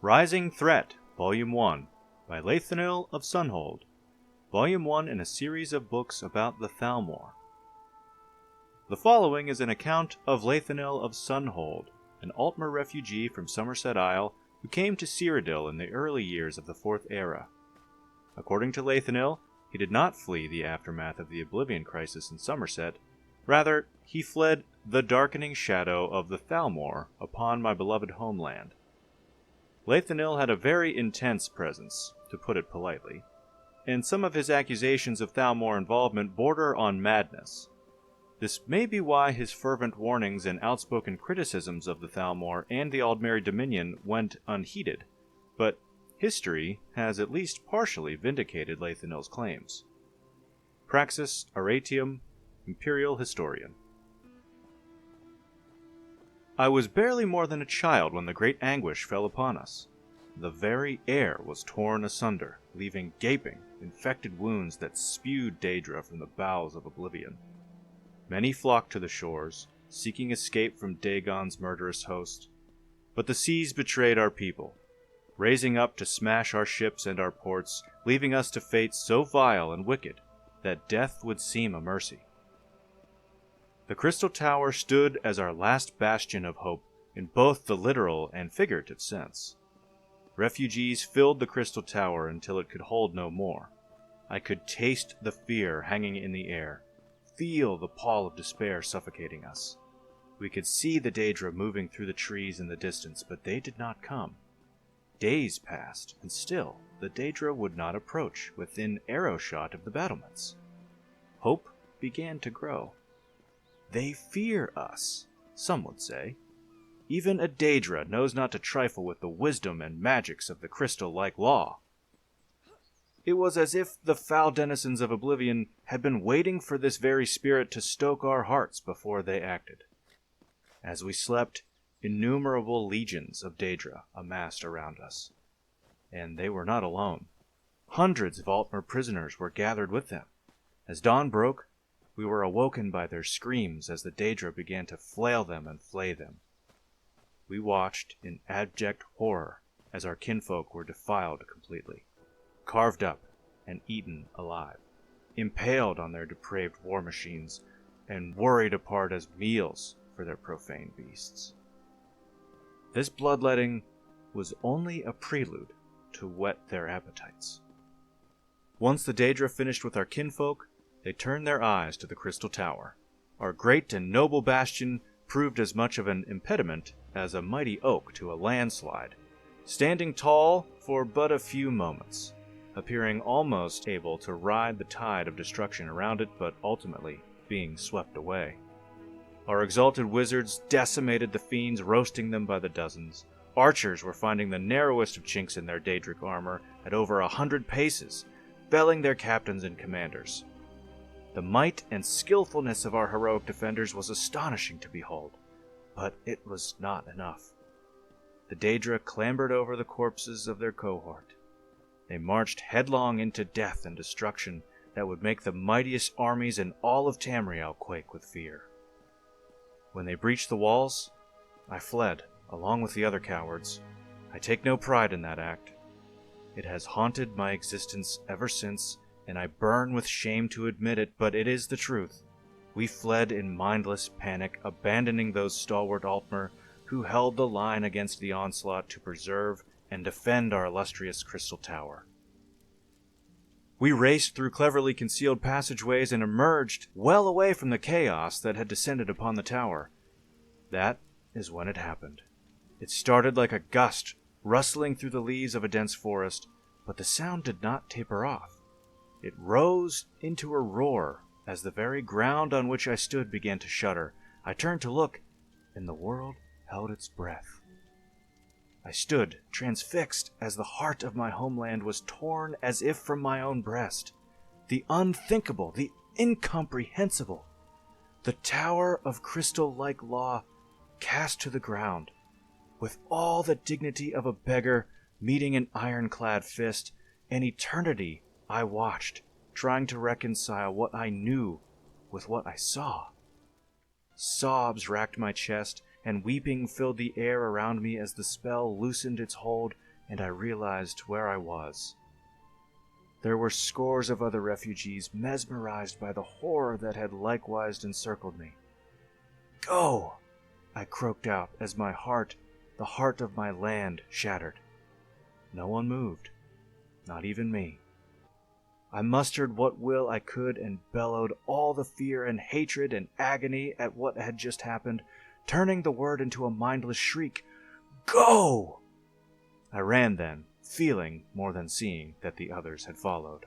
Rising Threat, Volume 1, by Lathenil of Sunhold. Volume 1 in a series of books about the Thalmor. The following is an account of Lathenil of Sunhold, an Altmer refugee from Summerset Isle who came to Cyrodiil in the early years of the Fourth Era. According to Lathenil, he did not flee the aftermath of the Oblivion crisis in Summerset. Rather, he fled the darkening shadow of the Thalmor upon my beloved homeland. Lathenil had a very intense presence, to put it politely, and some of his accusations of Thalmor involvement border on madness. This may be why his fervent warnings and outspoken criticisms of the Thalmor and the Aldmeri Dominion went unheeded, but history has at least partially vindicated Lathenil's claims. Praxis Aratium, Imperial Historian. I was barely more than a child when the great anguish fell upon us. The very air was torn asunder, leaving gaping, infected wounds that spewed Daedra from the bowels of Oblivion. Many flocked to the shores, seeking escape from Dagon's murderous host. But the seas betrayed our people, raising up to smash our ships and our ports, leaving us to fates so vile and wicked that death would seem a mercy. The Crystal Tower stood as our last bastion of hope in both the literal and figurative sense. Refugees filled the Crystal Tower until it could hold no more. I could taste the fear hanging in the air, feel the pall of despair suffocating us. We could see the Daedra moving through the trees in the distance, but they did not come. Days passed, and still the Daedra would not approach within arrow shot of the battlements. Hope began to grow. They fear us, some would say. Even a Daedra knows not to trifle with the wisdom and magics of the crystal-like law. It was as if the foul denizens of Oblivion had been waiting for this very spirit to stoke our hearts before they acted. As we slept, innumerable legions of Daedra amassed around us. And they were not alone. Hundreds of Altmer prisoners were gathered with them. As dawn broke, we were awoken by their screams as the Daedra began to flail them and flay them. We watched in abject horror as our kinfolk were defiled completely, carved up and eaten alive, impaled on their depraved war machines, and worried apart as meals for their profane beasts. This bloodletting was only a prelude to whet their appetites. Once the Daedra finished with our kinfolk, they turned their eyes to the Crystal Tower. Our great and noble bastion proved as much of an impediment as a mighty oak to a landslide, standing tall for but a few moments, appearing almost able to ride the tide of destruction around it, but ultimately being swept away. Our exalted wizards decimated the fiends, roasting them by the dozens. Archers were finding the narrowest of chinks in their Daedric armor at over 100 paces, felling their captains and commanders. The might and skillfulness of our heroic defenders was astonishing to behold, but it was not enough. The Daedra clambered over the corpses of their cohort. They marched headlong into death and destruction that would make the mightiest armies in all of Tamriel quake with fear. When they breached the walls, I fled, along with the other cowards. I take no pride in that act. It has haunted my existence ever since, and I burn with shame to admit it, but it is the truth. We fled in mindless panic, abandoning those stalwart Altmer who held the line against the onslaught to preserve and defend our illustrious Crystal Tower. We raced through cleverly concealed passageways and emerged well away from the chaos that had descended upon the tower. That is when it happened. It started like a gust, rustling through the leaves of a dense forest, but the sound did not taper off. It rose into a roar as the very ground on which I stood began to shudder. I turned to look, and the world held its breath. I stood transfixed as the heart of my homeland was torn as if from my own breast. The unthinkable, the incomprehensible. The tower of crystal-like law cast to the ground. With all the dignity of a beggar meeting an ironclad fist, an eternity I watched, trying to reconcile what I knew with what I saw. Sobs racked my chest, and weeping filled the air around me as the spell loosened its hold and I realized where I was. There were scores of other refugees mesmerized by the horror that had likewise encircled me. "Go!" I croaked out as my heart, the heart of my land, shattered. No one moved, not even me. I mustered what will I could and bellowed all the fear and hatred and agony at what had just happened, turning the word into a mindless shriek. "Go!" I ran then, feeling more than seeing that the others had followed.